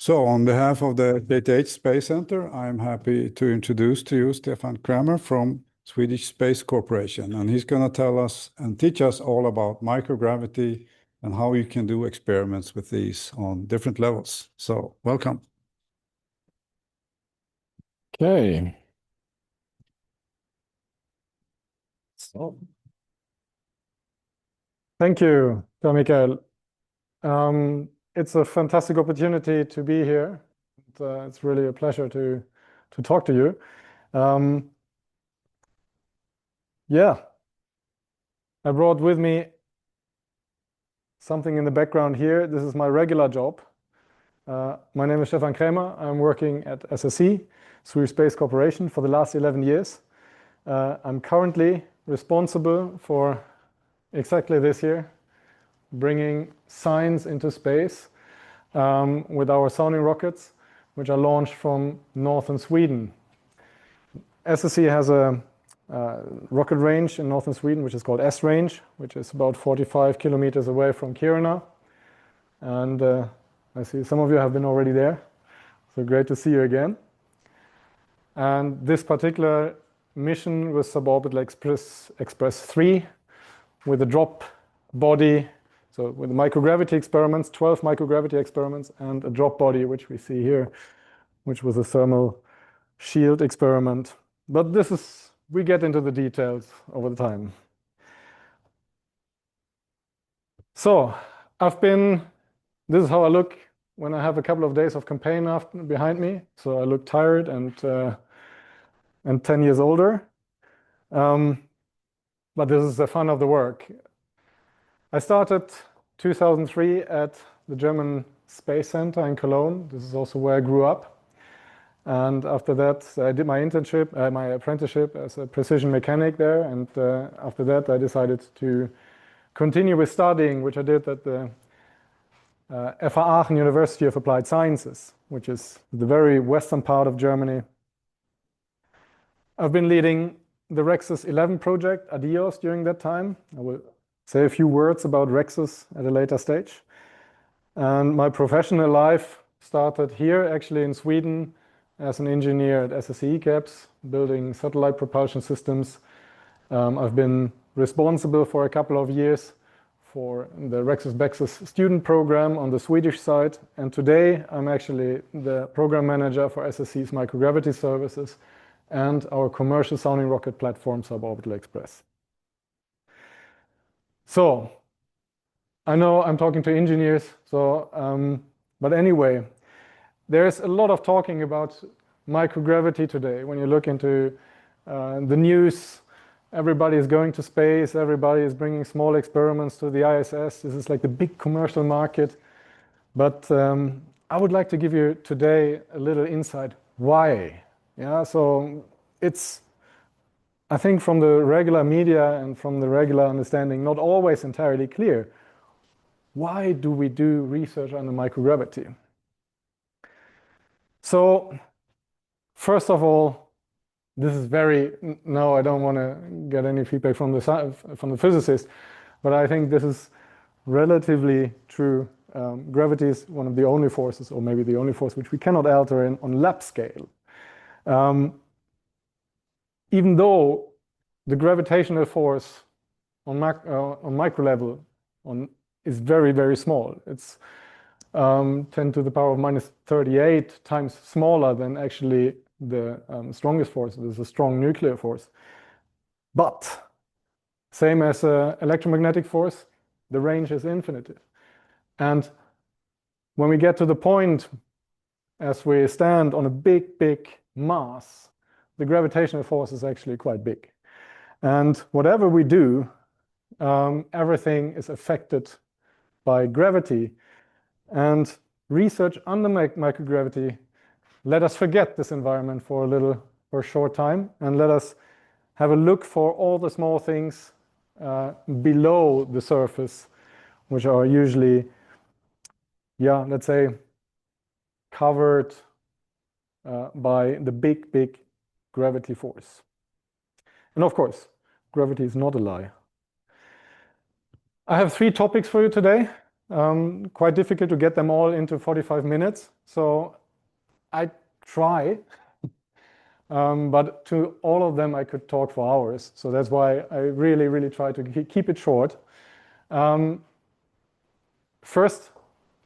So on behalf of the KTH Space Center, I'm happy to introduce to you Stefan Krämer from Swedish Space Corporation. And he's going to tell us and teach us all about microgravity and how you can do experiments with these on different levels. So welcome. Okay. So, thank you, Mikael. It's a fantastic opportunity to be here. It's really a pleasure to talk to you. Yeah, I brought with me something in the background here. This is my regular job. My name is Stefan Krämer. I'm working at SSC, Swedish Space Corporation, for the last 11 years. I'm currently responsible for exactly this year, bringing science into space with our sounding rockets, which are launched from northern Sweden. SSC has a rocket range in northern Sweden, which is called S-range, which is about 45 kilometers away from Kiruna. And I see some of you have been already there, so great to see you again. And this particular mission was SubOrbital Express 3 with a drop body, so with the microgravity experiments, 12 microgravity experiments, and a drop body, which we see here, which was a thermal shield experiment. But we get into the details over the time. So this is how I look when I have a couple of days of campaign behind me. So I look tired and 10 years older. But this is the fun of the work. I started 2003 at the German Space Center in Cologne. This is also where I grew up. And after that, I did my internship, my apprenticeship as a precision mechanic there. And after that, I decided to continue with studying, which I did at the FH Aachen University of Applied Sciences, which is the very western part of Germany. I've been leading the REXUS 11 project, ADIOS, during that time. I will say a few words about REXUS at a later stage. And my professional life started here, actually in Sweden, as an engineer at SSC CAPS, building satellite propulsion systems. I've been responsible for a couple of years for the REXUS BEXUS student program on the Swedish side. And today, I'm actually the program manager for SSC's microgravity services and our commercial sounding rocket platform, SubOrbital Express. So, I know I'm talking to engineers, but anyway, there's a lot of talking about microgravity today. When you look into the news, everybody is going to space, everybody is bringing small experiments to the ISS. This is like the big commercial market. But I would like to give you today a little insight. Why? Yeah, so I think from the regular media and from the regular understanding, not always entirely clear. Why do we do research on the microgravity? So, first of all, this is no, I don't want to get any feedback from the physicist, but I think this is relatively true. Gravity is one of the only forces, or maybe the only force, which we cannot alter on lab scale. Even though the gravitational force on micro level is very, very small. It's 10 to the power of minus 38 times smaller than actually the strongest force. There's a strong nuclear force. But same as electromagnetic force, the range is infinite. And when we get to the point as we stand on a big, big mass, the gravitational force is actually quite big. And whatever we do, everything is affected by gravity. And research under microgravity let us forget this environment for a short time, and let us have a look for all the small things below the surface, which are usually, let's say, covered by the big, big gravity force. And of course, gravity is not a lie. I have 3 topics for you today. Quite difficult to get them all into 45 minutes. So I try, but to all of them I could talk for hours. So that's why I really, really try to keep it short. First,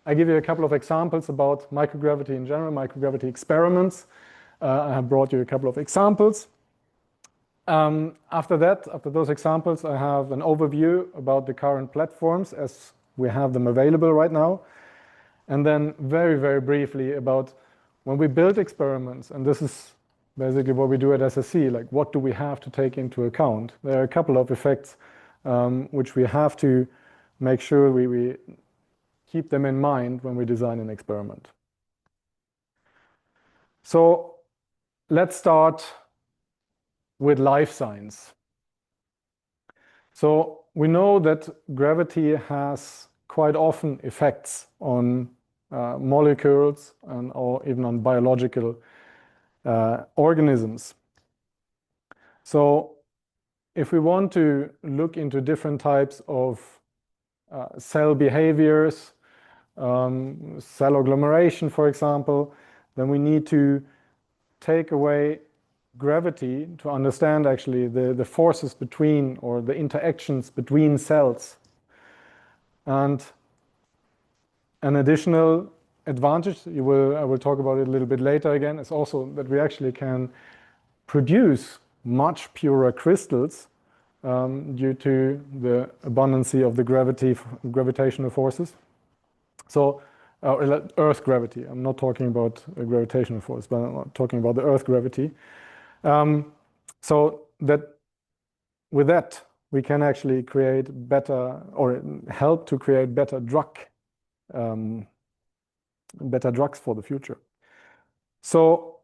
I give you a couple of examples about microgravity in general, microgravity experiments. I have brought you a couple of examples. After that, after those examples, I have an overview about the current platforms as we have them available right now. And then very, very briefly about when we build experiments, and this is basically what we do at SSC, like what do we have to take into account? There are a couple of effects which we have to make sure we keep them in mind when we design an experiment. So let's start with life science. So we know that gravity has quite often effects on molecules or even on biological organisms. So if we want to look into different types of cell behaviors, cell agglomeration, for example, then we need to take away gravity to understand actually the forces between or the interactions between cells. And an additional advantage, I will talk about it a little bit later again, is also that we actually can produce much purer crystals due to the abundance of the gravitational forces. So Earth gravity, I'm not talking about a gravitational force, but I'm talking about the Earth gravity. So that with that, we can actually create better or help to create better drugs for the future. So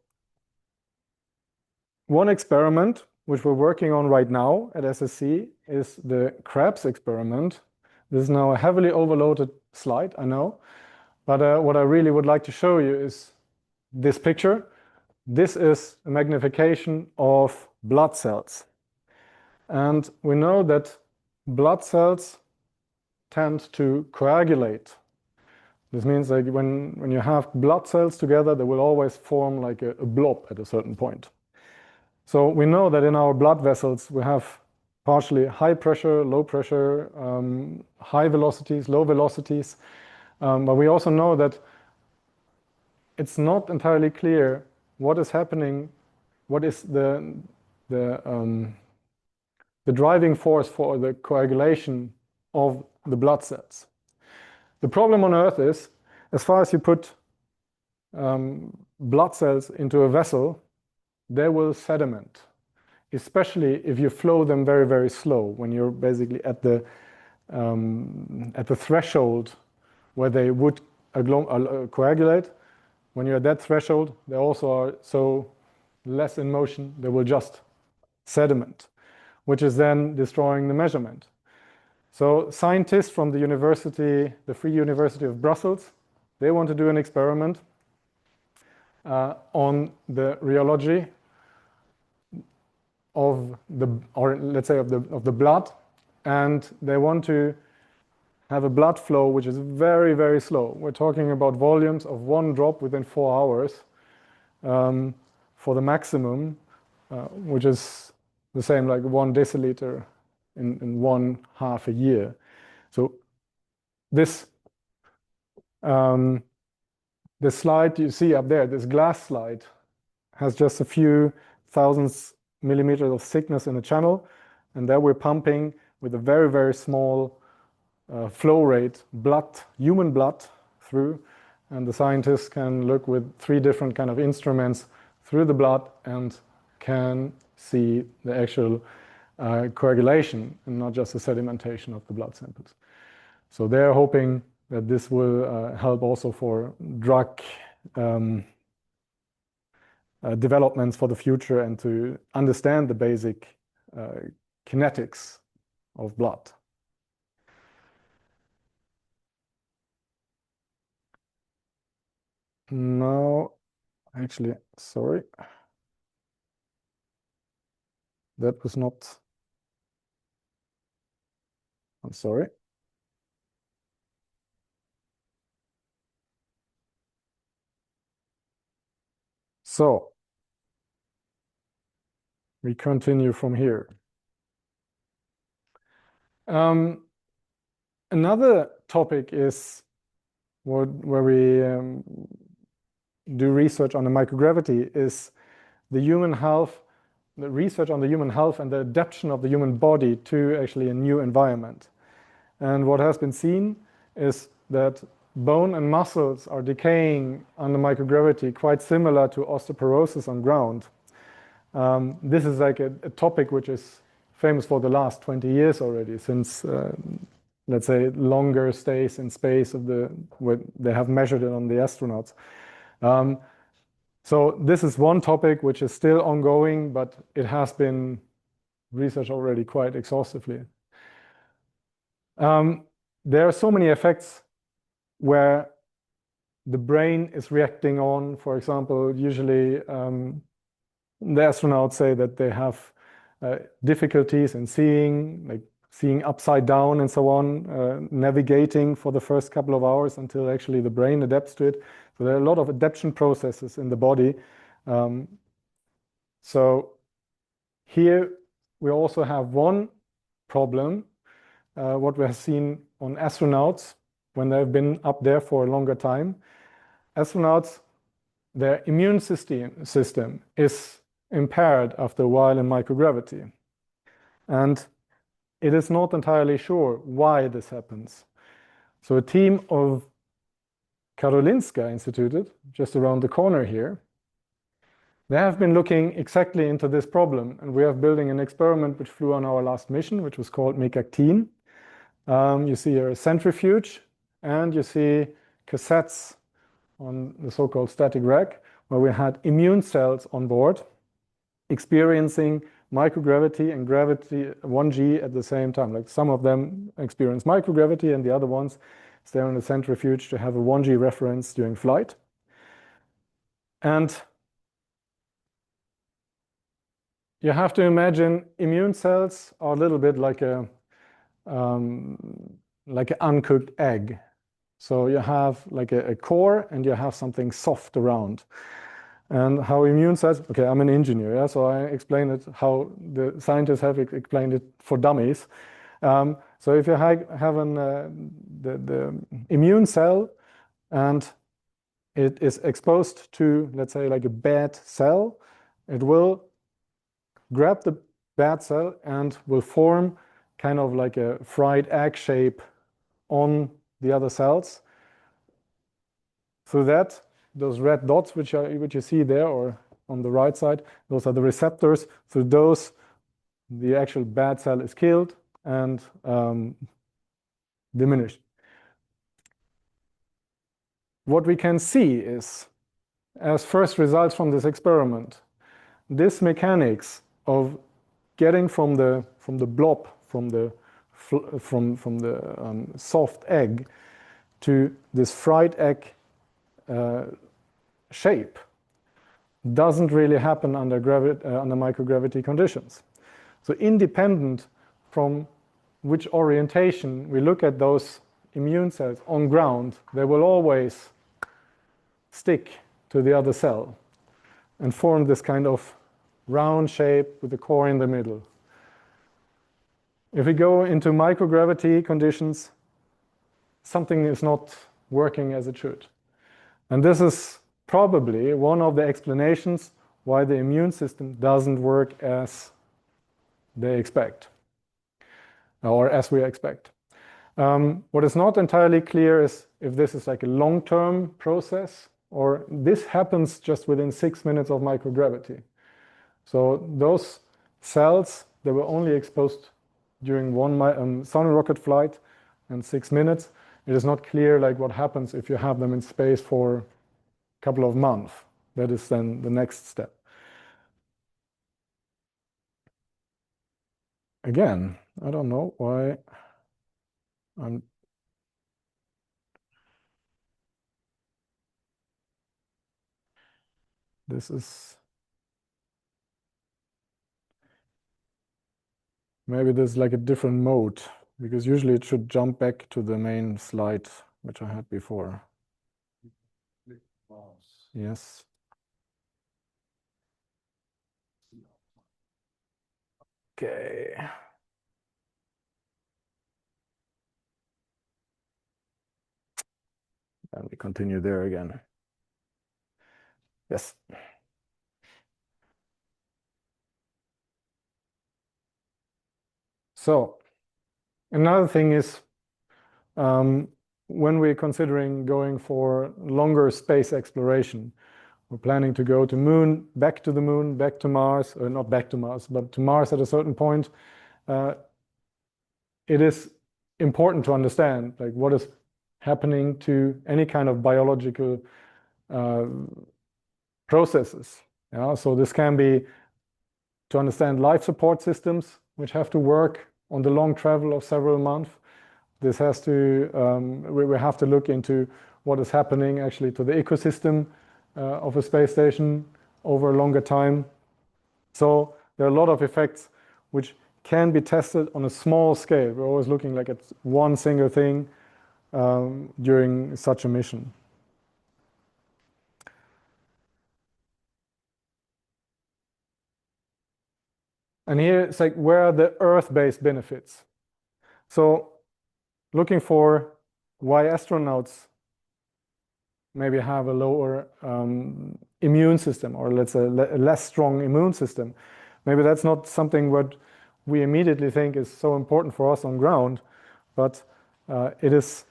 one experiment which we're working on right now at SSC is the Krebs experiment. This is now a heavily overloaded slide, I know, but what I really would like to show you is this picture. This is a magnification of blood cells. And we know that blood cells tend to coagulate. This means like when you have blood cells together, they will always form like a blob at a certain point. So we know that in our blood vessels, we have partially high pressure, low pressure, high velocities, low velocities. But we also know that it's not entirely clear what is happening, what is the driving force for the coagulation of the blood cells. The problem on Earth is, as far as you put blood cells into a vessel, they will sediment, especially if you flow them very, very slow, when you're basically at the threshold where they would coagulate. When you're at that threshold, they also are so less in motion, they will just sediment, which is then destroying the measurement. So scientists from the Free University of Brussels, they want to do an experiment on the rheology of the blood, and they want to have a blood flow which is very, very slow. We're talking about volumes of 1 drop within 4 hours for the maximum, which is the same like 1 deciliter in 1/2 a year. So this the slide you see up there, this glass slide, has just a few thousandths millimeters of thickness in a channel, and there we're pumping with a very, very small flow rate human blood through, and the scientists can look with 3 different kind of instruments through the blood and can see the actual coagulation and not just the sedimentation of the blood samples. So they're hoping that this will help also for drug developments for the future and to understand the basic kinetics of blood. Now, actually, sorry. That was not, I'm sorry. So we continue from here. Another topic is where we do research on the microgravity is the human health, the research on the human health and the adaptation of the human body to actually a new environment. And what has been seen is that bone and muscles are decaying under microgravity, quite similar to osteoporosis on ground. This is like a topic which is famous for the last 20 years already, since let's say longer stays in space where they have measured it on the astronauts. So this is one topic which is still ongoing, but it has been researched already quite exhaustively. There are so many effects where the brain is reacting on. For example, usually the astronauts say that they have difficulties in seeing, like seeing upside down and so on, navigating for the first couple of hours until actually the brain adapts to it. So there are a lot of adaptation processes in the body. So here we also have one problem, what we have seen on astronauts when they've been up there for a longer time. Astronauts, their immune system is impaired after a while in microgravity. And it is not entirely sure why this happens. So a team of Karolinska Institute, just around the corner here, they have been looking exactly into this problem. And we are building an experiment which flew on our last mission, which was called MECAC-TEEN. You see here a centrifuge, and you see cassettes on the so-called static rack, where we had immune cells on board experiencing microgravity and gravity 1G at the same time. Like some of them experience microgravity and the other ones stay on the centrifuge to have a 1G reference during flight. And you have to imagine immune cells are a little bit like an uncooked egg. So you have like a core and you have something soft around. And how immune cells, okay, I'm an engineer, yeah, so I explain it how the scientists have explained it for dummies. So if you have the immune cell and it is exposed to, let's say, like a bad cell, it will grab the bad cell and will form kind of like a fried egg shape on the other cells. So that those red dots which you see there or on the right side, those are the receptors. So those, the actual bad cell is killed and diminished. What we can see is, as first results from this experiment, this mechanics of getting from the blob, from the soft egg to this fried egg shape doesn't really happen under microgravity conditions. So independent from which orientation we look at those immune cells on ground, they will always stick to the other cell and form this kind of round shape with the core in the middle. If we go into microgravity conditions, something is not working as it should. And this is probably one of the explanations why the immune system doesn't work as they expect, or as we expect. What is not entirely clear is if this is like a long-term process, or this happens just within 6 minutes of microgravity. So those cells, they were only exposed during one sun rocket flight and 6 minutes. It is not clear like what happens if you have them in space for a couple of months. That is then the next step. Again, I don't know why I'm this is maybe there's like a different mode, because usually it should jump back to the main slide which I had before. Yes. Okay. And we continue there again. Yes. So another thing is when we're considering going for longer space exploration, we're planning to go to moon, back to the moon, back to Mars, or not back to Mars, but to Mars at a certain point. It is important to understand like what is happening to any kind of biological processes. So this can be to understand life support systems, which have to work on the long travel of several months. This has to, we have to look into what is happening actually to the ecosystem of a space station over a longer time. So there are a lot of effects which can be tested on a small scale. We're always looking like at one single thing during such a mission. And here it's like, where are the Earth-based benefits? So looking for why astronauts maybe have a lower immune system, or let's say a less strong immune system. Maybe that's not something what we immediately think is so important for us on ground, but it is,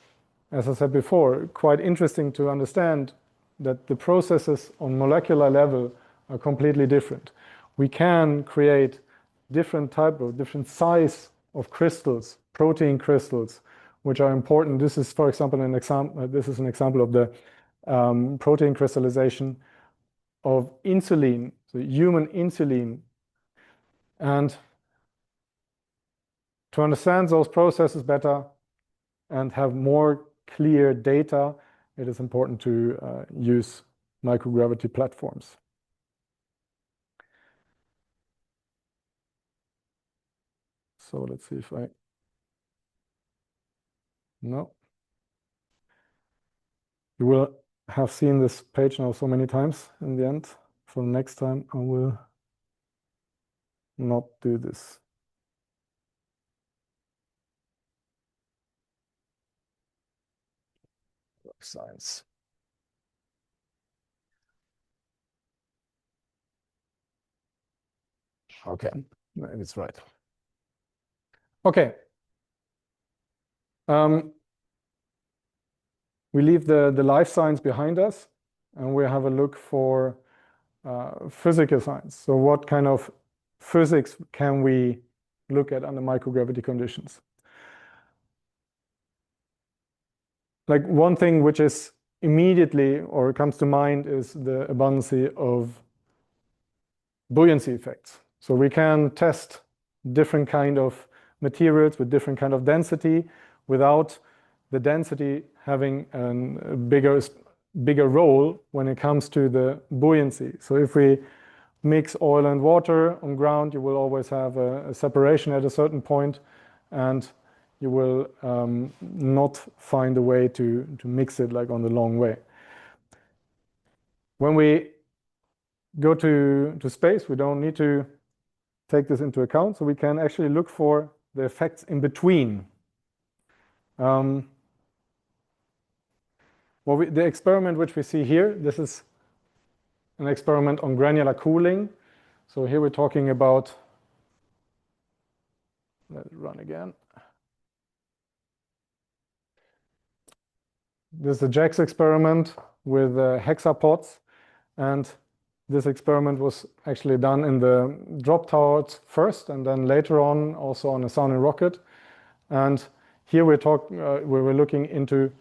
as I said before, quite interesting to understand that the processes on molecular level are completely different. We can create different size of crystals, protein crystals, which are important. This is, for example, an example of the protein crystallization of insulin, so human insulin. And to understand those processes better and have more clear data, it is important to use microgravity platforms. So let's see if no. You will have seen this page now so many times in the end. For the next time, I will not do this. Science. Okay, it's right. Okay. We leave the life science behind us, and we have a look for physical science. So what kind of physics can we look at under microgravity conditions? Like one thing which is immediately or comes to mind is the abundance of buoyancy effects. So we can test different kind of materials with different kind of density without the density having a bigger role when it comes to the buoyancy. So if we mix oil and water on ground, you will always have a separation at a certain point, and you will not find a way to mix it like on the long way. When we go to space, we don't need to take this into account, so we can actually look for the effects in between. The experiment which we see here, this is an experiment on granular cooling. So here we're talking about, let it run again. This is a JAX experiment with hexapods, and this experiment was actually done in the drop towers first, and then later on also on a sounding rocket. And here we were looking into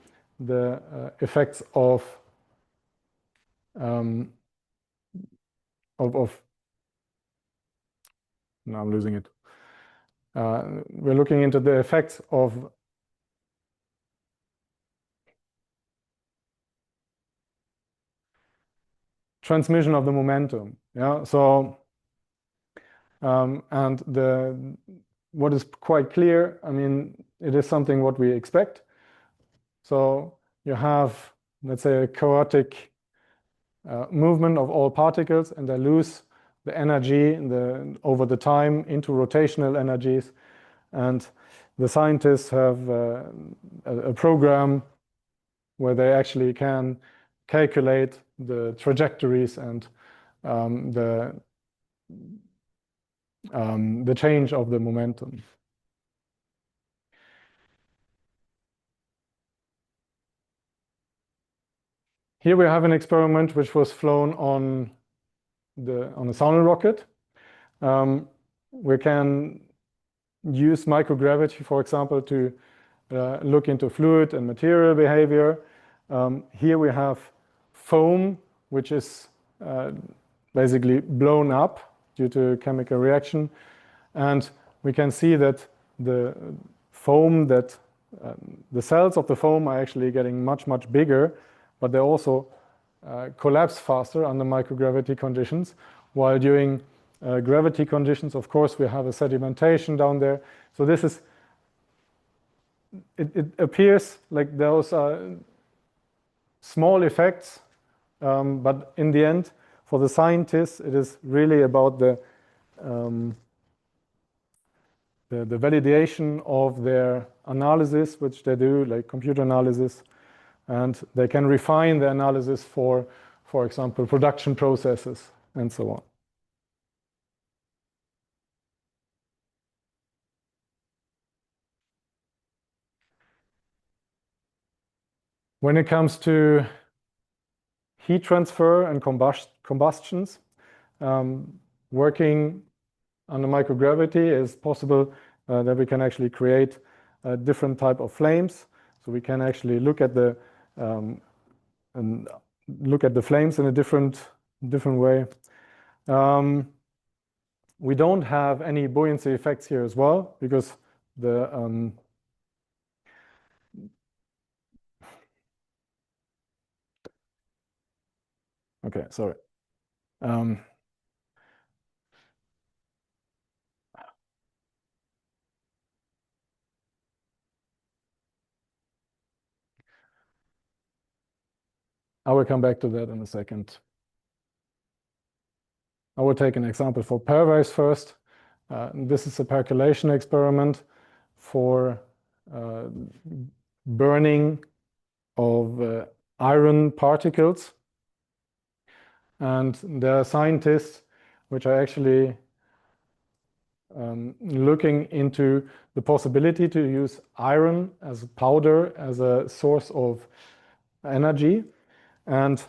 the effects of now I'm losing it. We're looking into the effects of transmission of the momentum. So and what is quite clear, I mean, it is something what we expect. So you have, let's say, a chaotic movement of all particles, and they lose the energy over the time into rotational energies. And the scientists have a program where they actually can calculate the trajectories and the change of the momentum. Here we have an experiment which was flown on a sound rocket. We can use microgravity, for example, to look into fluid and material behavior. Here we have foam, which is basically blown up due to a chemical reaction. And we can see that the foam the cells of the foam are actually getting much, much bigger, but they also collapse faster under microgravity conditions, while during gravity conditions, of course, we have a sedimentation down there. So this is, it appears like those are small effects, but in the end, for the scientists, it is really about the validation of their analysis, which they do, like computer analysis, and they can refine the analysis for example, production processes and so on. When it comes to heat transfer and combustions, working under microgravity is possible that we can actually create a different type of flames. So we can actually look at the flames in a different way. We don't have any buoyancy effects here as well, because the okay, sorry. I will come back to that in a second. I will take an example for perwaves first. This is a percolation experiment for burning of iron particles. And there are scientists which are actually looking into the possibility to use iron as a powder as a source of energy. And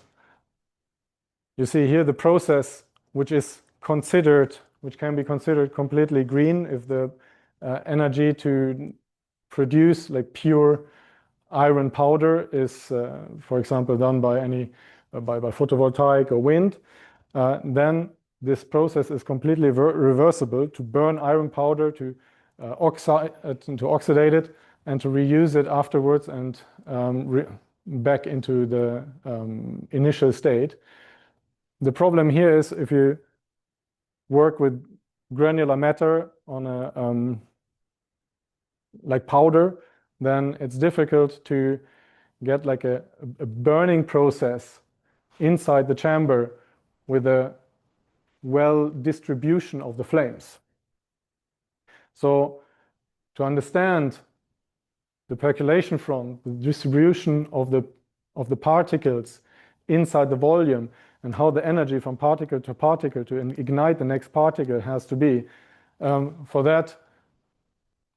you see here the process which can be considered completely green if the energy to produce like pure iron powder is, for example, done by photovoltaic or wind. Then this process is completely reversible to burn iron powder, to oxidate it, and to reuse it afterwards and back into the initial state. The problem here is if you work with granular matter on a like powder, then it's difficult to get like a burning process inside the chamber with a well distribution of the flames. So to understand the percolation front, the distribution of the particles inside the volume, and how the energy from particle to ignite the next particle has to be, for that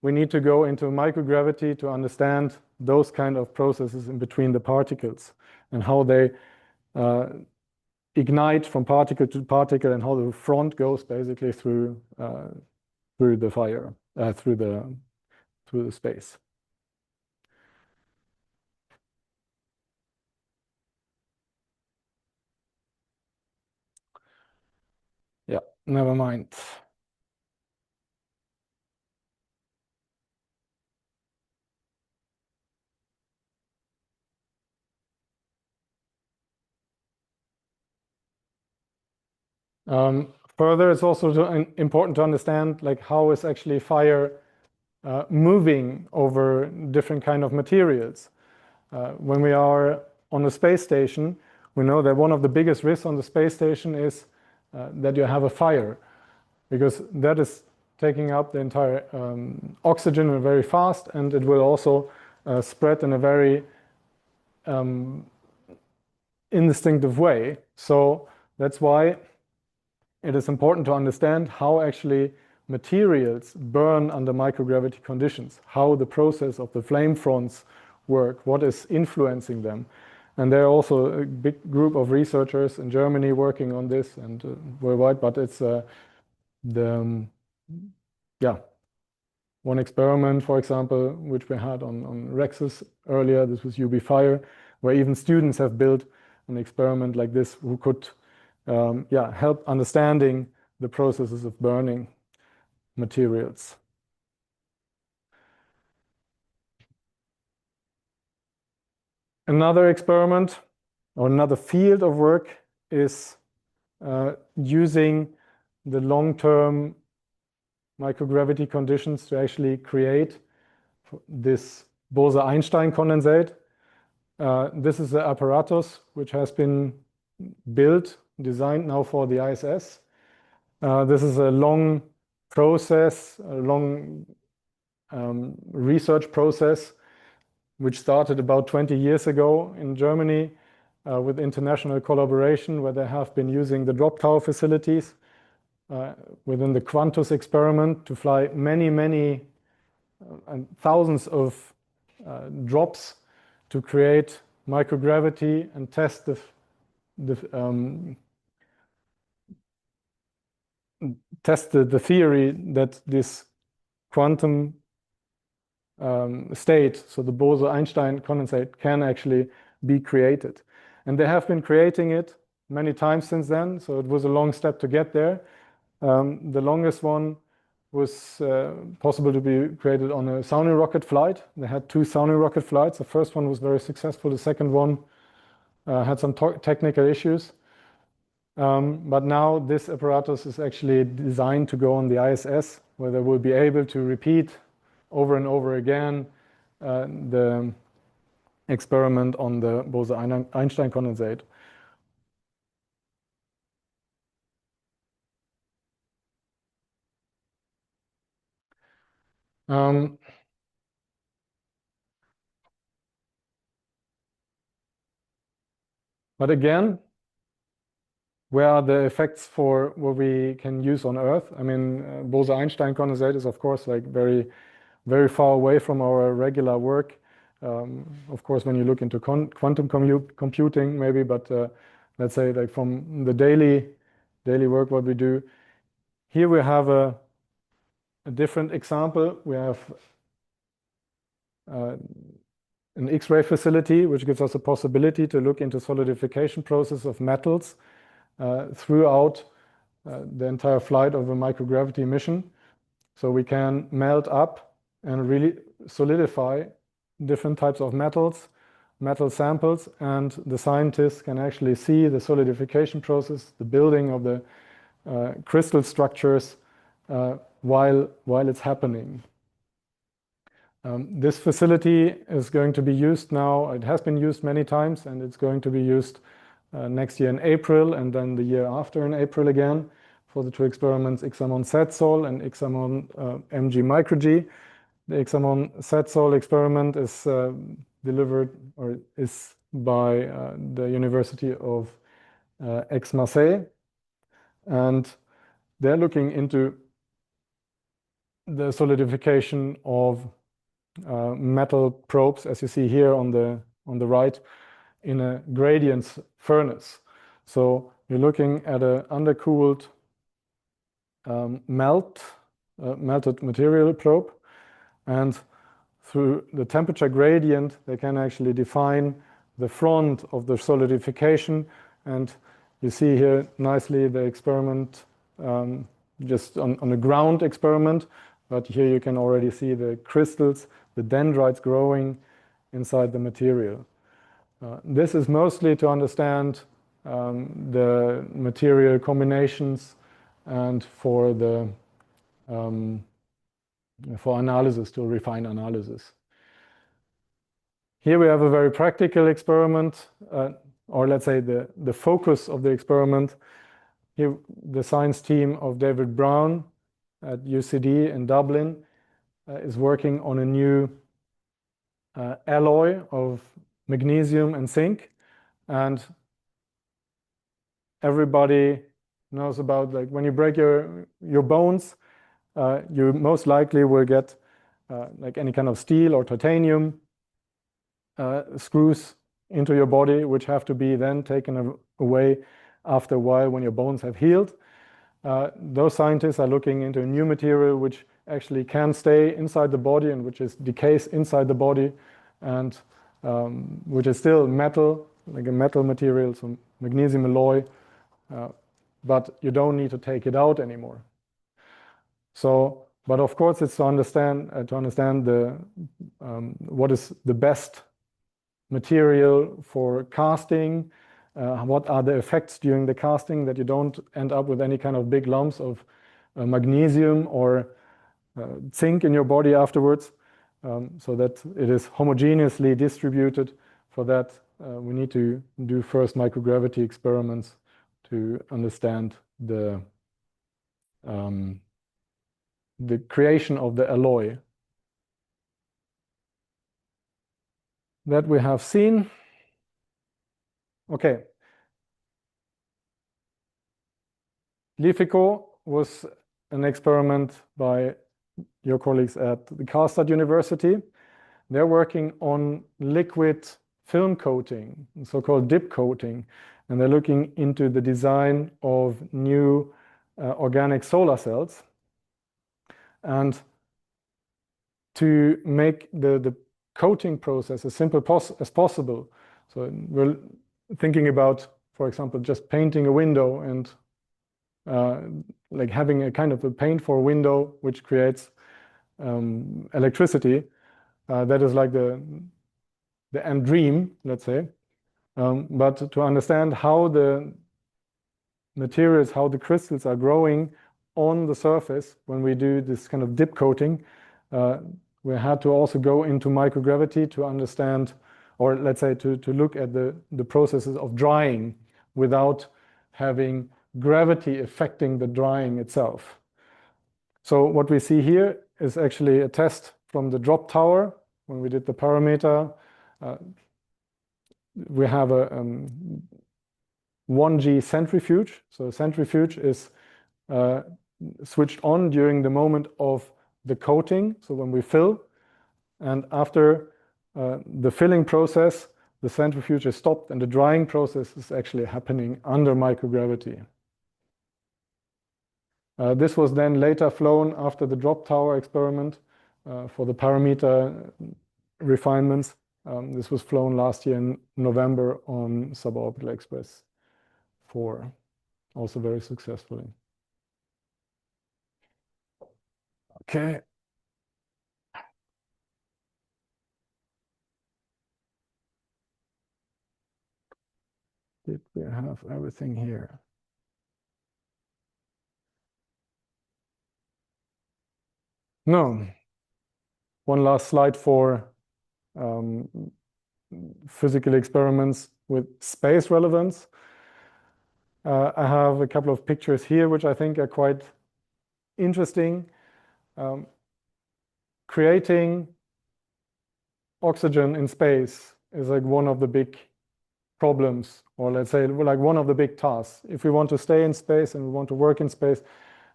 we need to go into microgravity to understand those kind of processes in between the particles and how they ignite from particle to particle, and how the front goes basically through the fire, through the space. Yeah, never mind. Further, it's also important to understand like how is actually fire moving over different kind of materials. When we are on a space station, we know that one of the biggest risks on the space station is that you have a fire, because that is taking up the entire oxygen very fast, and it will also spread in a very instinctive way. So that's why it is important to understand how actually materials burn under microgravity conditions, how the process of the flame fronts work, what is influencing them. And there are also a big group of researchers in Germany working on this and worldwide, but it's one experiment, for example, which we had on REXUS earlier, this was UV fire, where even students have built an experiment like this who could help understanding the processes of burning materials. Another experiment or another field of work is using the long-term microgravity conditions to actually create this Bose-Einstein condensate. This is the apparatus which has been built, designed now for the ISS. This is a long process, a long research process, which started about 20 years ago in Germany with international collaboration, where they have been using the drop tower facilities within the Quantus experiment to fly many thousands of drops to create microgravity and test the theory that this quantum state, so the Bose-Einstein condensate, can actually be created. And they have been creating it many times since then, so it was a long step to get there. The longest one was possible to be created on a sounding rocket flight. They had 2 sounding rocket flights. The first one was very successful. The second one had some technical issues. But now this apparatus is actually designed to go on the ISS, where they will be able to repeat over and over again the experiment on the Bose-Einstein condensate. But again, where are the effects for what we can use on Earth? I mean, Bose-Einstein condensate is, of course, like very far away from our regular work. Of course, when you look into quantum computing, maybe, but let's say like from the daily work, what we do. Here we have a different example. We have an X-ray facility, which gives us a possibility to look into solidification process of metals throughout the entire flight of a microgravity mission. So we can melt up and really solidify different types of metals, metal samples, and the scientists can actually see the solidification process, the building of the crystal structures while it's happening. This facility is going to be used now. It has been used many times, and it's going to be used next year in April, and then the year after in April again, for the 2 experiments, XAMON ZSOL and XAMON MG Micro-G. The XAMON ZSOL experiment is delivered or is by the University of Aix-Marseille, and they're looking into the solidification of metal probes, as you see here on the right, in a gradient furnace. So you're looking at an undercooled melted material probe, and through the temperature gradient they can actually define the front of the solidification. And you see here nicely the experiment just on a ground experiment, but here you can already see the crystals, the dendrites growing inside the material. This is mostly to understand the material combinations and for analysis, to refine analysis. Here we have a very practical experiment, or let's say the focus of the experiment here the science team of David Brown at UCD in Dublin is working on a new alloy of magnesium and zinc, and everybody knows about, like, when you break your bones, you most likely will get like any kind of steel or titanium screws into your body, which have to be then taken away after a while when your bones have healed. Those scientists are looking into a new material which actually can stay inside the body and which is decays inside the body, and which is still metal, like a metal material, so magnesium alloy, but you don't need to take it out anymore. So, but of course, it's to understand the what is the best material for casting. What are the effects during the casting, that you don't end up with any kind of big lumps of magnesium or zinc in your body afterwards, so that it is homogeneously distributed. For that, we need to do first microgravity experiments to understand the creation of the alloy. That we have seen. Okay. LiFeCO was an experiment by your colleagues at the Karlstad University. They're working on liquid film coating, so-called dip coating, and they're looking into the design of new organic solar cells. And to make the coating process as simple as possible. So we're thinking about, for example, just painting a window and like having a kind of a paint for a window which creates electricity. That is like the end dream, let's say. But to understand how the materials, how the crystals are growing on the surface when we do this kind of dip coating, we had to also go into microgravity to understand, or let's say to look at the processes of drying without having gravity affecting the drying itself. So what we see here is actually a test from the drop tower when we did the parameter. We have a 1G centrifuge. So a centrifuge is switched on during the moment of the coating, so when we fill, and after the filling process, the centrifuge is stopped and the drying process is actually happening under microgravity. This was then later flown after the drop tower experiment for the parameter refinements. This was flown last year in November on SubOrbital Express 4, also very successfully. Okay. Did we have everything here? No. One last slide for physical experiments with space relevance. I have a couple of pictures here which I think are quite interesting. Creating oxygen in space is like one of the big problems, or let's say like one of the big tasks. If we want to stay in space and we want to work in space,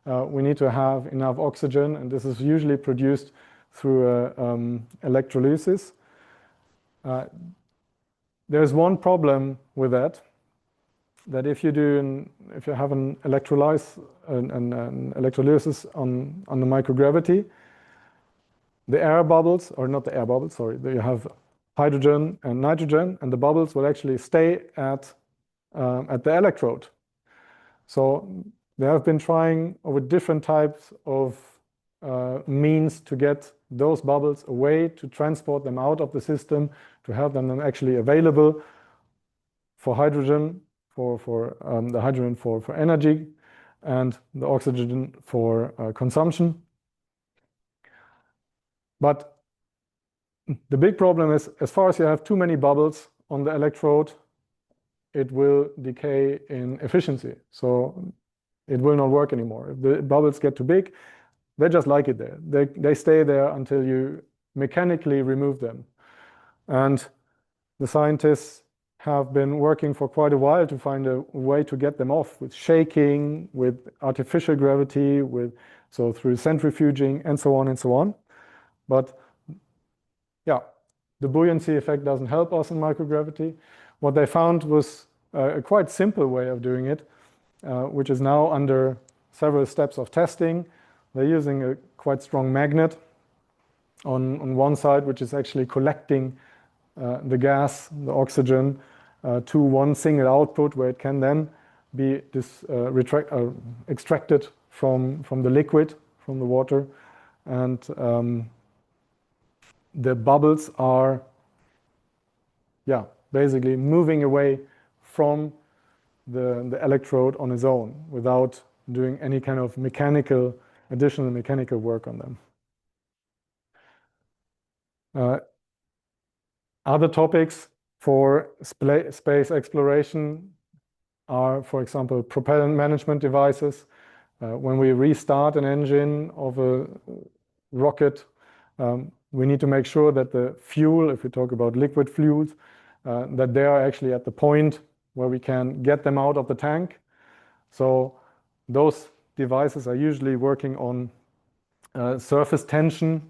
we need to have enough oxygen, and this is usually produced through electrolysis. There's one problem with that if you have an electrolysis on the microgravity, the air bubbles, or not the air bubbles, sorry, you have hydrogen and nitrogen, and the bubbles will actually stay at the electrode. So they have been trying with different types of means to get those bubbles away, to transport them out of the system, to have them actually available for hydrogen, for the hydrogen for energy, and the oxygen for consumption. But the big problem is, as far as you have too many bubbles on the electrode, it will decay in efficiency. So it will not work anymore. If the bubbles get too big, they just like it there. They stay there until you mechanically remove them. And the scientists have been working for quite a while to find a way to get them off with shaking, with artificial gravity, so through centrifuging and so on and so on. But yeah, the buoyancy effect doesn't help us in microgravity. What they found was a quite simple way of doing it, which is now under several steps of testing. They're using a quite strong magnet on one side, which is actually collecting the gas, the oxygen, to one single output where it can then be extracted from the liquid, from the water. And the bubbles are, yeah, basically moving away from the electrode on its own without doing any kind of additional mechanical work on them. Other topics for space exploration are, for example, propellant management devices. When we restart an engine of a rocket, we need to make sure that the fuel, if we talk about liquid fuels, that they are actually at the point where we can get them out of the tank. So those devices are usually working on surface tension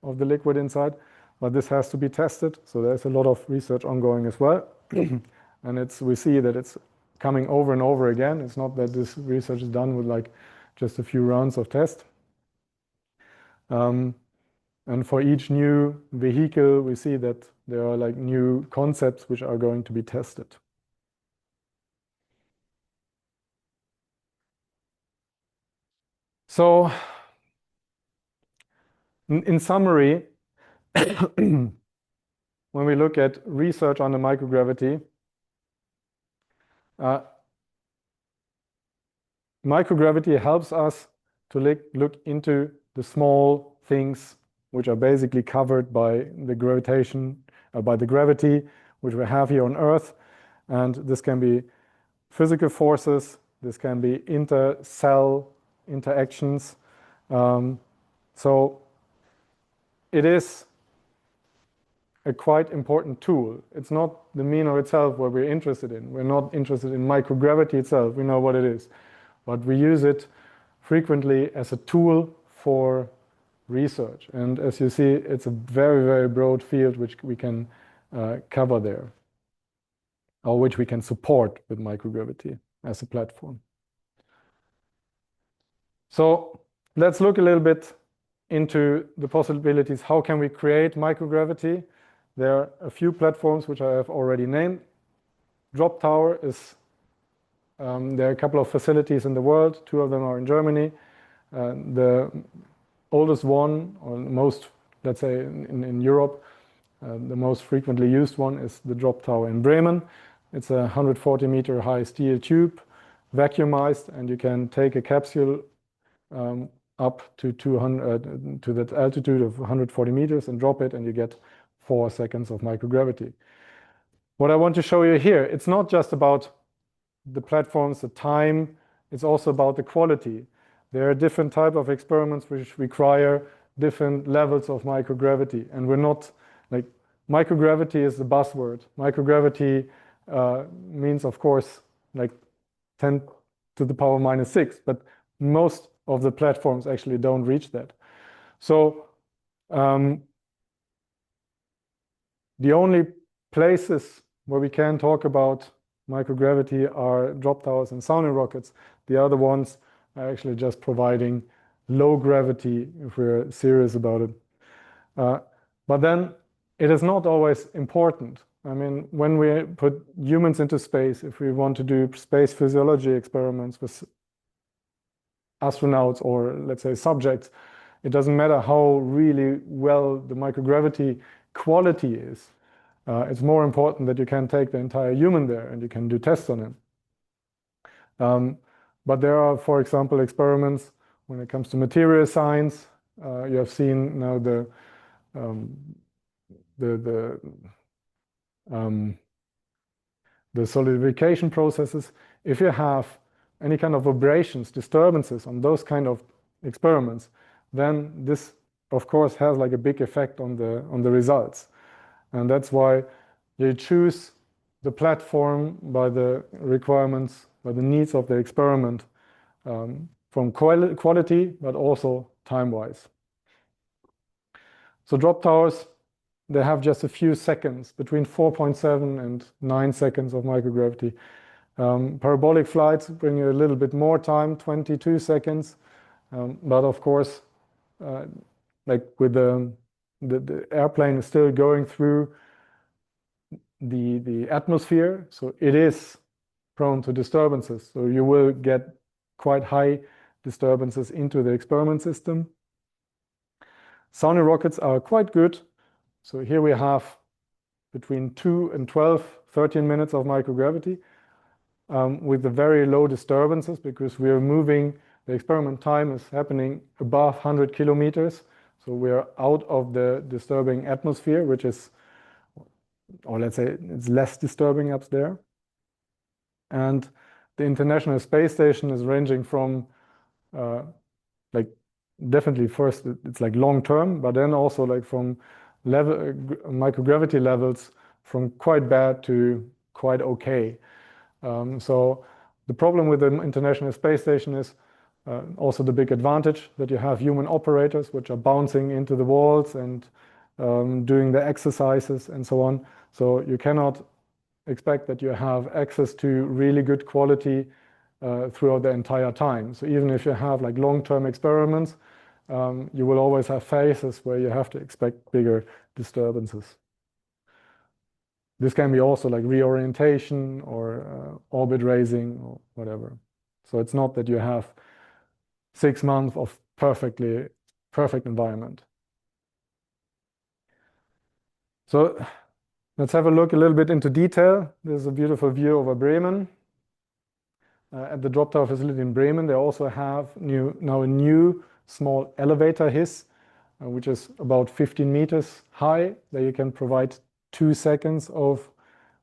of the liquid inside, but this has to be tested. So there's a lot of research ongoing as well. And we see that it's coming over and over again. It's not that this research is done with like just a few rounds of test. And for each new vehicle, we see that there are like new concepts which are going to be tested. So in summary, when we look at research on the microgravity, microgravity helps us to look into the small things which are basically covered by the gravitation, by the gravity which we have here on Earth. And this can be physical forces, this can be inter-cell interactions. So it is a quite important tool. It's not the mean of itself what we're interested in. We're not interested in microgravity itself. We know what it is. But we use it frequently as a tool for research. And as you see, it's a very, very broad field which we can cover there, or which we can support with microgravity as a platform. So let's look a little bit into the possibilities. How can we create microgravity? There are a few platforms which I have already named. Drop Tower is, there are a couple of facilities in the world. 2 of them are in Germany. The oldest one, or most, let's say in Europe, the most frequently used one is the Drop Tower in Bremen. It's a 140-meter high steel tube, vacuumized, and you can take a capsule up to that altitude of 140 meters and drop it, and you get 4 seconds of microgravity. What I want to show you here, it's not just about the platforms, the time, it's also about the quality. There are different types of experiments which require different levels of microgravity, and we're not like, microgravity is the buzzword. Microgravity means, of course, like 10 to the power minus 6, but most of the platforms actually don't reach that. So the only places where we can talk about microgravity are drop towers and sounding rockets. The other ones are actually just providing low gravity if we're serious about it. But then it is not always important. I mean, when we put humans into space, if we want to do space physiology experiments with astronauts or, let's say, subjects, it doesn't matter how really well the microgravity quality is. It's more important that you can take the entire human there and you can do tests on him. But there are, for example, experiments when it comes to material science. You have seen now the solidification processes. If you have any kind of vibrations, disturbances on those kind of experiments, then this, of course, has like a big effect on the results. And that's why you choose the platform by the requirements, by the needs of the experiment, from quality, but also time-wise. So drop towers, they have just a few seconds, between 4.7 and 9 seconds of microgravity. Parabolic flights bring you a little bit more time, 22 seconds. But of course, like with the airplane is still going through the atmosphere, so it is prone to disturbances. So you will get quite high disturbances into the experiment system. Sounding rockets are quite good. So here we have between 2 and 12, 13 minutes of microgravity with the very low disturbances, because we are moving, the experiment time is happening above 100 kilometers. So we are out of the disturbing atmosphere, which is, or let's say it's less disturbing up there. And the International Space Station is ranging from like definitely first it's like long term, but then also like from microgravity levels from quite bad to quite okay. So the problem with the International Space Station is also the big advantage that you have human operators which are bouncing into the walls and doing the exercises and so on. So you cannot expect that you have access to really good quality throughout the entire time. So even if you have like long-term experiments, you will always have phases where you have to expect bigger disturbances. This can be also like reorientation or orbit raising or whatever. So it's not that you have 6 months of perfect environment. So let's have a look a little bit into detail. This is a beautiful view over Bremen. At the drop tower facility in Bremen, they also have now a new small elevator HISS, which is about 15 meters high, that you can provide 2 seconds of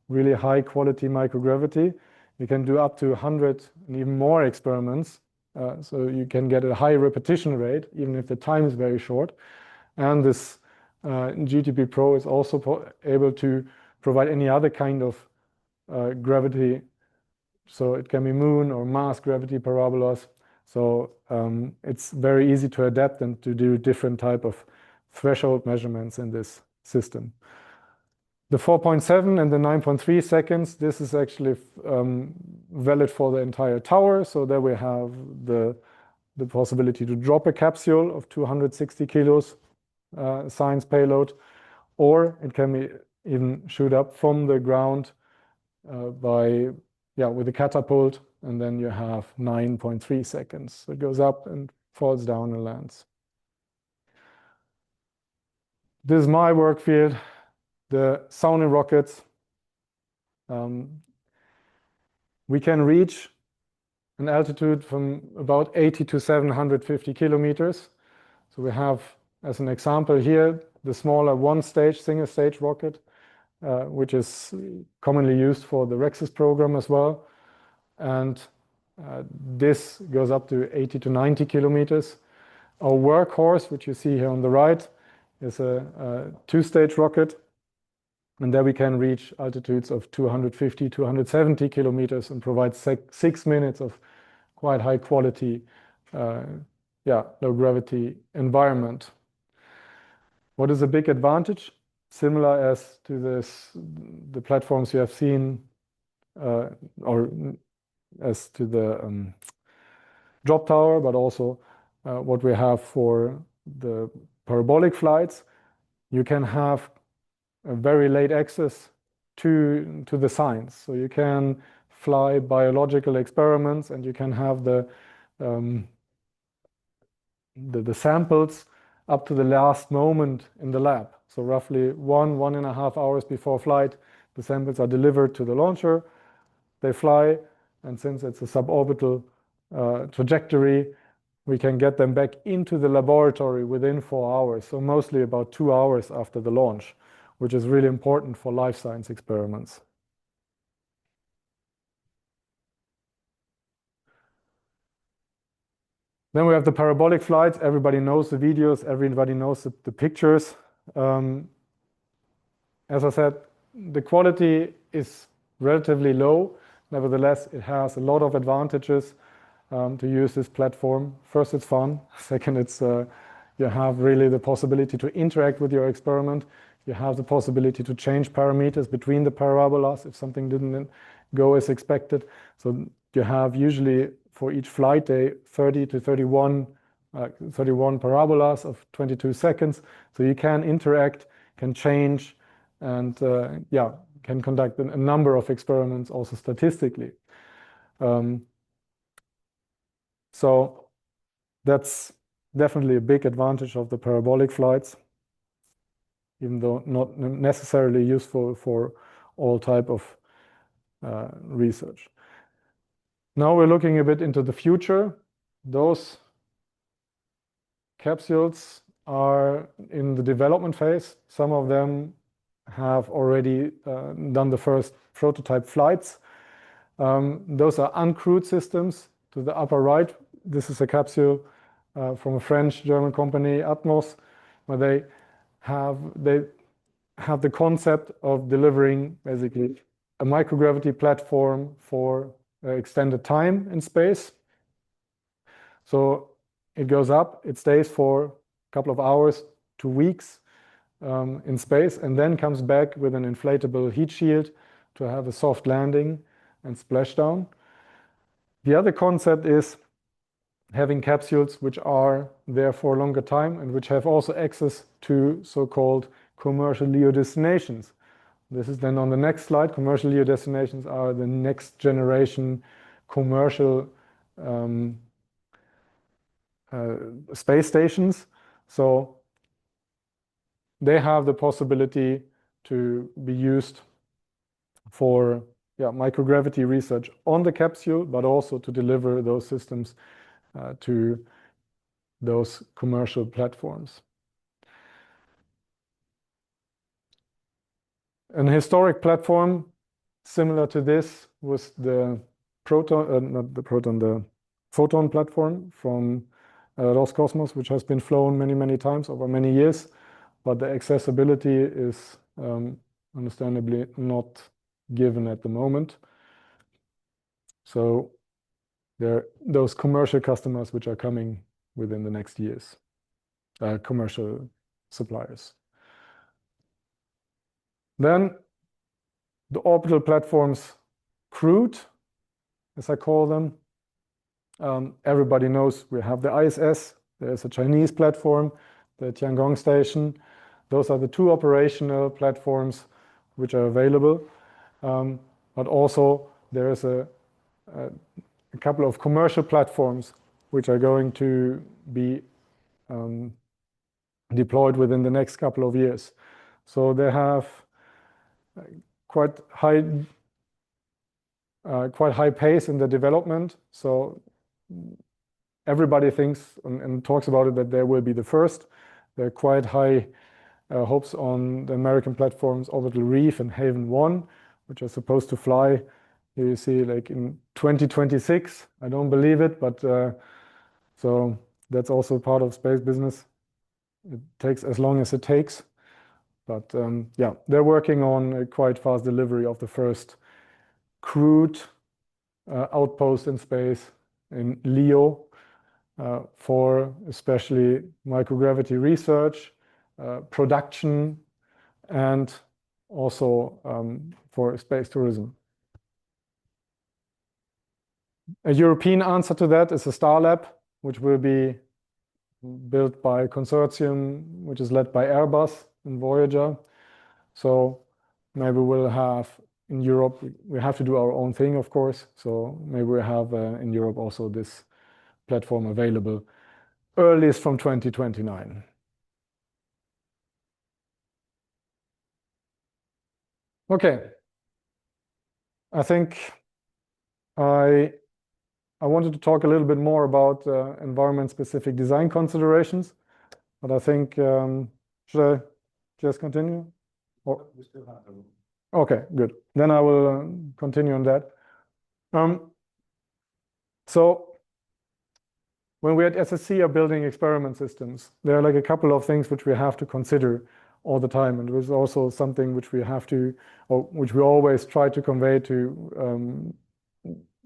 really high quality microgravity. You can do up to 100 and even more experiments. So you can get a high repetition rate, even if the time is very short. And this GTP Pro is also able to provide any other kind of gravity. So it can be moon or Mars gravity parabolas. So it's very easy to adapt and to do different type of threshold measurements in this system. The 4.7 and the 9.3 seconds, this is actually valid for the entire tower. So there we have the possibility to drop a capsule of 260 kilos science payload, or it can be even shoot up from the ground with a catapult, and then you have 9.3 seconds. So it goes up and falls down and lands. This is my work field, the sounding rockets. We can reach an altitude from about 80 to 750 kilometers. So we have, as an example here, the smaller one-stage, single-stage rocket, which is commonly used for the REXUS program as well. And this goes up to 80 to 90 kilometers. Our workhorse, which you see here on the right, is a 2-stage rocket. And there we can reach altitudes of 250, 270 kilometers and provide 6 minutes of quite high quality, low gravity environment. What is a big advantage? Similar as to the platforms you have seen, or as to the drop tower, but also what we have for the parabolic flights. You can have a very late access to the science. So you can fly biological experiments, and you can have the samples up to the last moment in the lab. So roughly 1.5 hours before flight, the samples are delivered to the launcher. They fly, and since it's a suborbital trajectory, we can get them back into the laboratory within 4 hours. So mostly about 2 hours after the launch, which is really important for life science experiments. Then we have the parabolic flights. Everybody knows the videos, everybody knows the pictures. As I said, the quality is relatively low. Nevertheless, it has a lot of advantages to use this platform. First, it's fun. Second, it's you have really the possibility to interact with your experiment. You have the possibility to change parameters between the parabolas if something didn't go as expected. So you have usually for each flight day 30 to 31 parabolas of 22 seconds. So you can interact, can change, and can conduct a number of experiments also statistically. So that's definitely a big advantage of the parabolic flights, even though not necessarily useful for all type of research. Now we're looking a bit into the future. Those capsules are in the development phase. Some of them have already done the first prototype flights. Those are uncrewed systems. To the upper right, this is a capsule from a French-German company, Atmos, where they have the concept of delivering basically a microgravity platform for extended time in space. So it goes up, it stays for a couple of hours to weeks in space, and then comes back with an inflatable heat shield to have a soft landing and splashdown. The other concept is having capsules which are there for a longer time and which have also access to so-called commercial LEO destinations. This is then on the next slide. Commercial LEO destinations are the next generation commercial space stations. So they have the possibility to be used for microgravity research on the capsule, but also to deliver those systems to those commercial platforms. An historic platform similar to this was the photon platform from Roscosmos, which has been flown many, many times over many years, but the accessibility is understandably not given at the moment. So there are those commercial customers which are coming within the next years, commercial suppliers. Then the orbital platforms, crewed, as I call them. Everybody knows we have the ISS. There's a Chinese platform, the Tiangong station. Those are the two operational platforms which are available. But also there is a couple of commercial platforms which are going to be deployed within the next couple of years. So they have quite high pace in the development. So everybody thinks and talks about it that they will be the first. There are quite high hopes on the American platforms Orbital Reef and Haven 1, which are supposed to fly. Here you see like in 2026. I don't believe it, but so that's also part of space business. It takes as long as it takes. But they're working on a quite fast delivery of the first crewed outpost in space in LEO for especially microgravity research, production, and also for space tourism. A European answer to that is a Starlab, which will be built by a consortium which is led by Airbus and Voyager. So maybe we'll have in Europe, we have to do our own thing, of course. So maybe we'll have in Europe also this platform available earliest from 2029. Okay. I think I wanted to talk a little bit more about environment-specific design considerations, but I think, should I just continue? Or? We still have them. Okay, good. Then I will continue on that. So when we at SSC are building experiment systems, there are like a couple of things which we have to consider all the time, and there's also something which we have to, or which we always try to convey to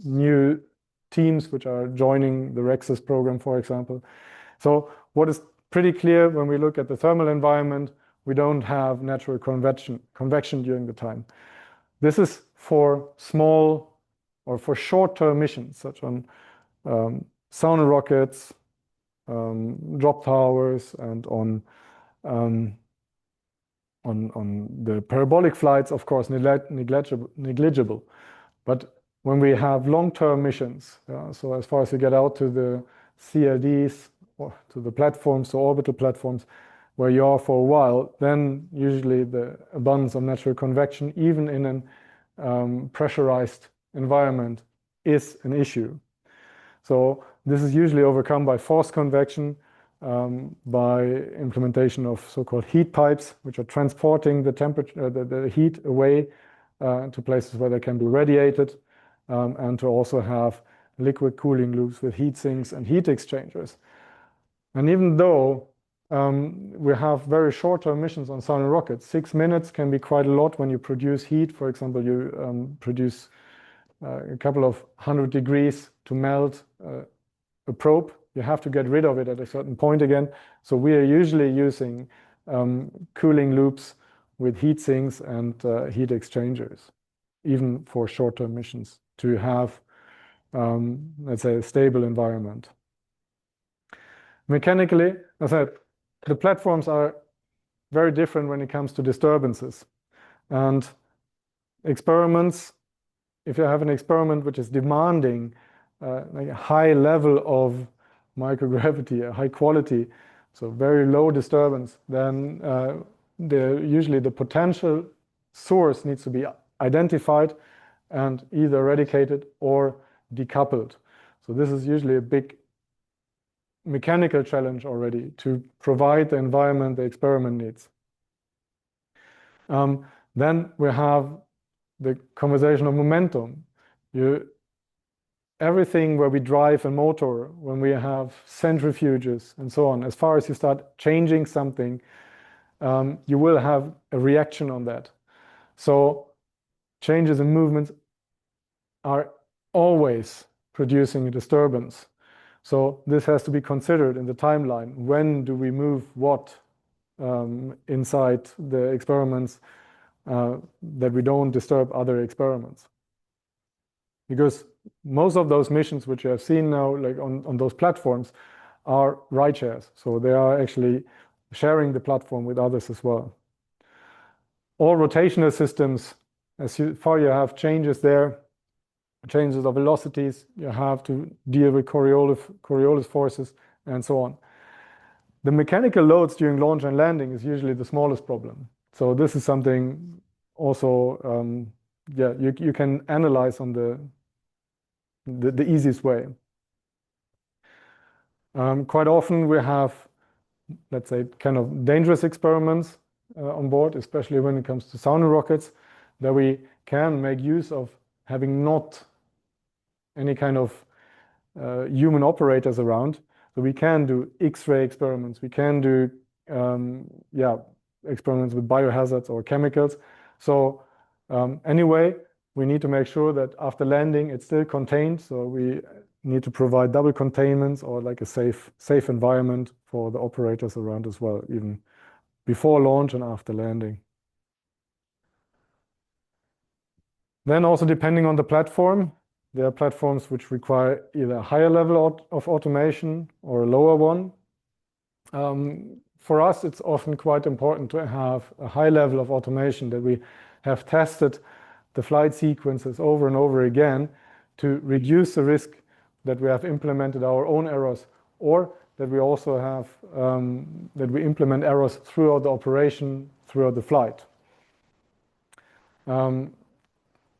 new teams which are joining the REXUS program, for example. So what is pretty clear when we look at the thermal environment, we don't have natural convection during the time. This is for small or for short-term missions, such on sound rockets, drop towers, and on the parabolic flights, of course, negligible. But when we have long-term missions, so as far as you get out to the CLDs or to the platforms, so orbital platforms, where you are for a while, then usually the abundance of natural convection, even in a pressurized environment, is an issue. So this is usually overcome by forced convection, by implementation of so-called heat pipes, which are transporting the temperature, the heat away to places where they can be radiated, and to also have liquid cooling loops with heat sinks and heat exchangers. And even though we have very short-term missions on sound rockets, 6 minutes can be quite a lot when you produce heat. For example, you produce a couple of 100 degrees to melt a probe. You have to get rid of it at a certain point again. So we are usually using cooling loops with heat sinks and heat exchangers, even for short-term missions, to have, let's say, a stable environment. Mechanically, as I said, the platforms are very different when it comes to disturbances. And experiments, if you have an experiment which is demanding like a high level of microgravity, a high quality, so very low disturbance, then usually the potential source needs to be identified and either eradicated or decoupled. So this is usually a big mechanical challenge already to provide the environment the experiment needs. Then we have the conservation of momentum. Everything where we drive a motor, when we have centrifuges and so on, as far as you start changing something, you will have a reaction on that. So changes in movements are always producing a disturbance. So this has to be considered in the timeline. When do we move what inside the experiments that we don't disturb other experiments? Because most of those missions which you have seen now, like on those platforms, are ride shares. So they are actually sharing the platform with others as well. All rotational systems, as far you have changes there, changes of velocities, you have to deal with Coriolis forces and so on. The mechanical loads during launch and landing is usually the smallest problem. So this is something also, you can analyze on the easiest way. Quite often we have, let's say, kind of dangerous experiments on board, especially when it comes to sound rockets, that we can make use of having not any kind of human operators around. So we can do X-ray experiments. We can do experiments with biohazards or chemicals. So anyway, we need to make sure that after landing it's still contained. So we need to provide double containments or like a safe environment for the operators around as well, even before launch and after landing. Then also depending on the platform, there are platforms which require either a higher level of automation or a lower one. For us, it's often quite important to have a high level of automation, that we have tested the flight sequences over and over again to reduce the risk that we have implemented our own errors, or that we also have, that we implement errors throughout the operation, throughout the flight.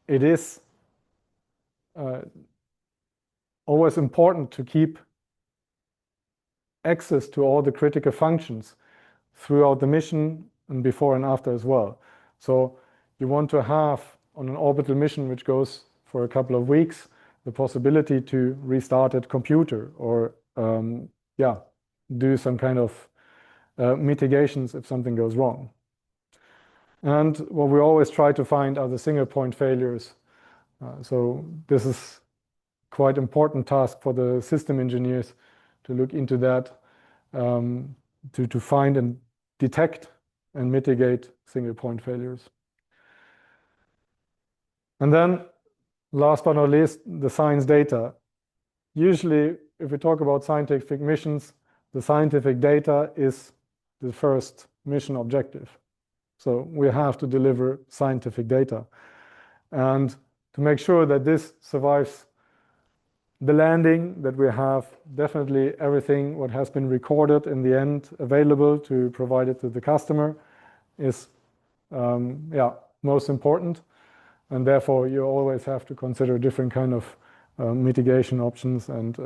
It is always important to keep access to all the critical functions throughout the mission and before and after as well. So you want to have on an orbital mission which goes for a couple of weeks the possibility to restart a computer or yeah, do some kind of mitigations if something goes wrong. And what we always try to find are the single point failures. So this is quite important task for the system engineers to look into that, to find and detect and mitigate single point failures. And then last but not least, the science data. Usually, if we talk about scientific missions, the scientific data is the first mission objective. So we have to deliver scientific data. And to make sure that this survives the landing, that we have definitely everything what has been recorded in the end available to provide it to the customer is most important. And therefore, you always have to consider different kind of mitigation options and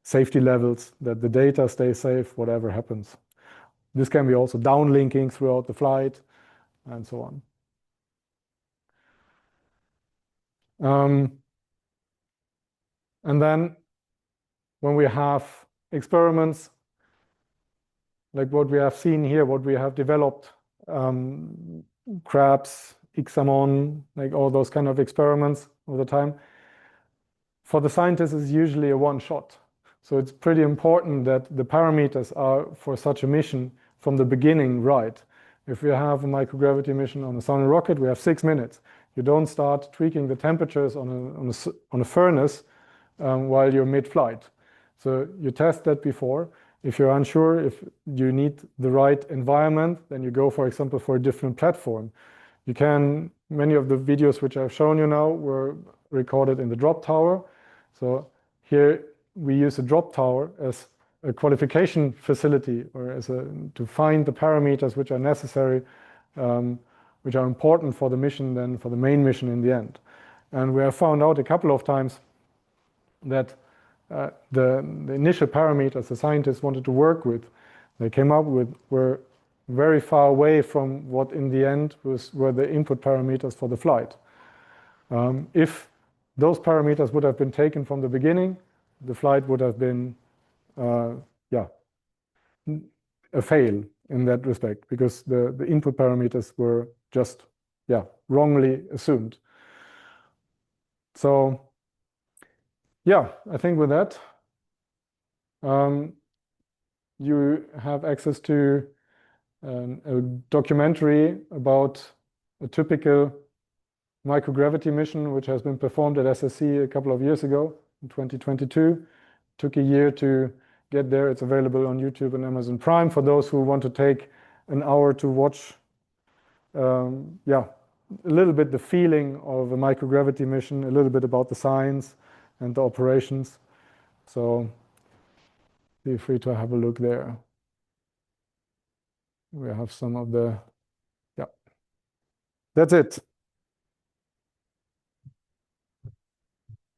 safety levels, that the data stays safe, whatever happens. This can be also downlinking throughout the flight and so on. And then when we have experiments like what we have seen here, what we have developed, CRABS, Ixamon, like all those kind of experiments all the time, for the scientists is usually a one shot. So it's pretty important that the parameters are for such a mission from the beginning right. If we have a microgravity mission on a Sounding rocket, we have 6 minutes. You don't start tweaking the temperatures on a furnace while you're mid-flight. So you test that before. If you're unsure if you need the right environment, then you go, for example, for a different platform. Many of the videos which I've shown you now were recorded in the drop tower. So here we use a drop tower as a qualification facility, or to find the parameters which are necessary, which are important for the mission, then for the main mission in the end. And we have found out a couple of times that the initial parameters the scientists wanted to work with, they came up with, were very far away from what in the end were the input parameters for the flight. If those parameters would have been taken from the beginning, the flight would have been a fail in that respect, because the input parameters were just wrongly assumed. So I think with that, you have access to a documentary about a typical microgravity mission which has been performed at SSC a couple of years ago in 2022. Took a year to get there. It's available on YouTube and Amazon Prime for those who want to take an hour to watch a little bit the feeling of a microgravity mission, a little bit about the science and the operations. So feel free to have a look there. We have some of the, that's it.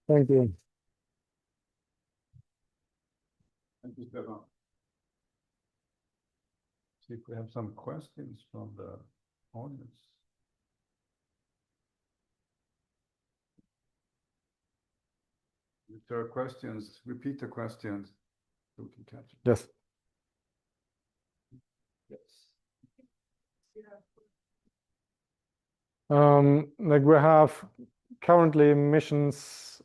Thank you. Thank you, Stefan. See if we have some questions from the audience. If there are questions, repeat the questions so we can catch it. Yes. Yes. Like we have currently missions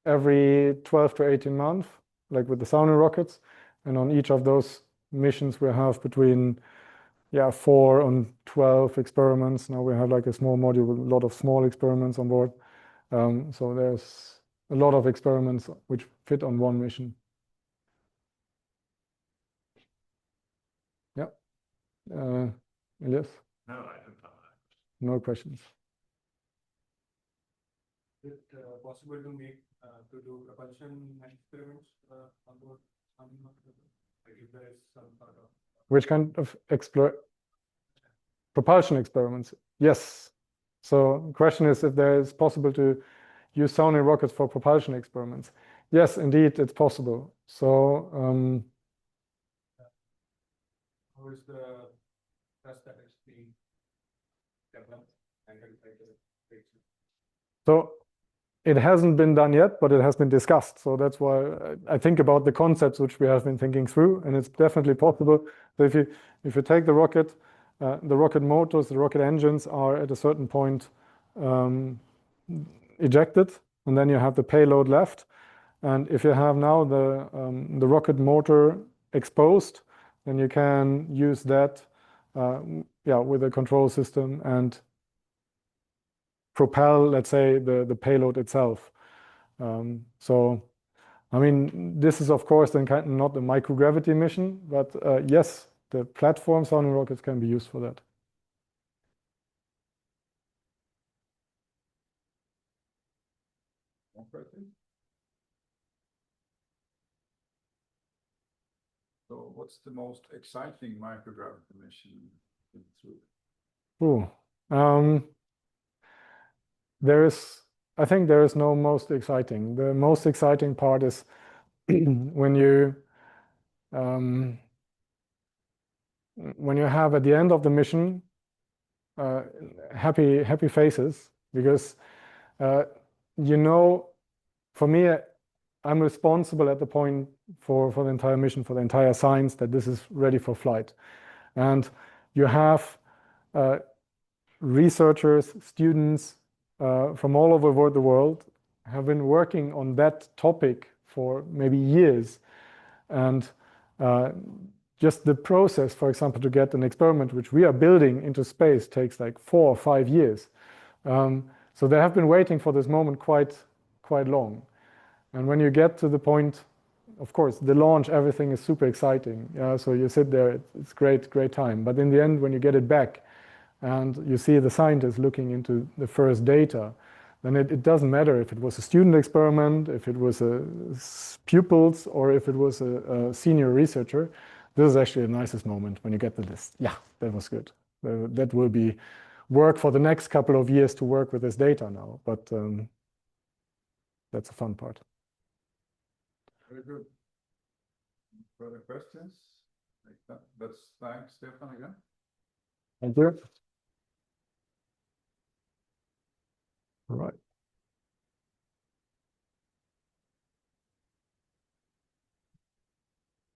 every 12 to 18 months, like with the Sounding rockets. And on each of those missions, we have between 4 and 12 experiments. Now we have like a small module with a lot of small experiments on board. So there's a lot of experiments which fit on one mission. Yeah. Elias? No, I don't have that. No questions. Is it possible to do propulsion experiments on board Sounding rocket? Like if there is some sort of Which kind of propulsion experiments? Yes. So the question is if there is possible to use Sounding rockets for propulsion experiments. Yes, indeed, it's possible. So how is the test that is being. 'So it hasn't been done yet, but it has been discussed. So that's why I think about the concepts which we have been thinking through, and it's definitely possible. So if you take the rocket motors, the rocket engines are at a certain point ejected, and then you have the payload left. And if you have now the rocket motor exposed, then you can use that with a control system and propel, let's say, the payload itself. So, I mean, this is of course then not a microgravity mission, but yes, the platform sounding rockets can be used for that. So what's the most exciting microgravity mission you've been Ooh, through? I think there is no most exciting. The most exciting part is when you have at the end of the mission happy faces, because for me, I'm responsible at the point for the entire mission, for the entire science, that this is ready for flight. And you have researchers, students from all over the world have been working on that topic for maybe years. And just the process, for example, to get an experiment which we are building into space takes like 4 or 5 years. So they have been waiting for this moment quite long. And when you get to the point, of course, the launch, everything is super exciting. So you sit there, it's great time. But in the end, when you get it back and you see the scientists looking into the first data, then it doesn't matter if it was a student experiment, if it was pupils, or if it was a senior researcher. This is actually the nicest moment when you get the list. Yeah, that was good. That will be work for the next couple of years to work with this data now. But that's a fun part. Very good. Further questions? Let's thank Stefan again. Thank you. All right.